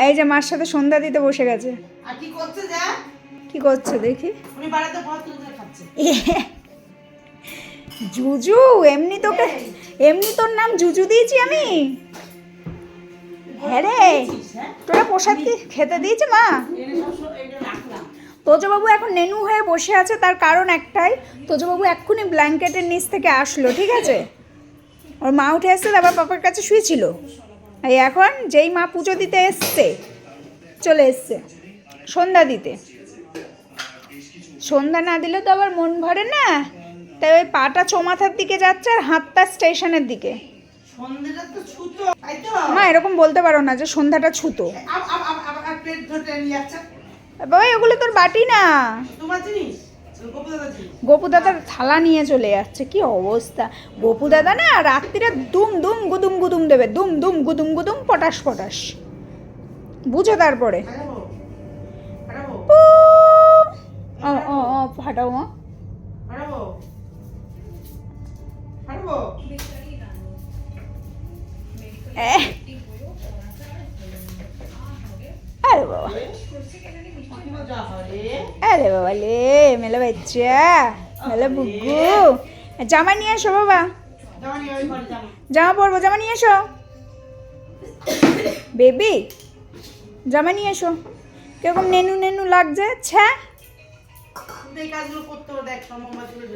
এই যে মার সাথে সন্ধ্যা দিতে বসে গেছে। আর কি করছে যা? কি করছে দেখি? উনি বাড়িতে ভাত তুলে খাচ্ছে। জুজু, এমনি তোকে এমনি তোর নাম জুজু দিয়েছি আমি? হ্যাঁ রে, তোরা প্রসাদ কি খেতে দিয়েছে মা? তোজবাবু এখন নেনু হয়ে বসে আছে, তার কারণ একটাই, তোজবাবু এক্ষুনি ব্ল্যাঙ্কেটের নিচ থেকে আসলো, ঠিক আছে? ওর মা উঠে এসছে, তারপর পাপার কাছে শুয়েছিল। এই এখন যেই মা পুজো দিতে এসছে, চলে এসছে সন্ধ্যা দিতে। সন্ধ্যা না দিলে তো আবার মন ভরে না, তাই ওই পাটা চৌমাথার দিকে যাচ্ছে আর হাতটা স্টেশনের দিকে। সন্ধ্যাটা তো ছুতো, তাই তো? মা এরকম বলতে পারো না যে সন্ধ্যাটা ছুতো। আবার প্লেট ধরে নিয়ে যাচ্ছে। বাবা এগুলো তোর বাটি না, তোমার জিনিস, গোপু দাদা জিনিস। গোপু দাদার থালা নিয়ে চলে যাচ্ছে, কি অবস্থা। গোপু দাদা না রাত্রিরে দুম দুম গুদুম গুদুম দেবে, দুম দুম গুদুম গুদুম পটাশ পটাশ, বুঝো তারপরে। ফাটাবো, ফাটাবো, ও ও ও ফাটাও মা। ফাটাবো, ফাটাবো। আরে বাবা, মজা হবে। আরে বাবা লে, মেলা বাচ্চা, মেলা বুগু। জামা নিয়ে এসো বাবা, জামা নিয়ে ওই ঘরে যাবো। জামা পরবো, জামা নিয়ে এসো বেবি, জামা নিয়ে এসো। কিরকম নেনু নেনু লাগছে, ছ্যা। এই কাজগুলো করতে হবে, দেখ সম্ভব তুলে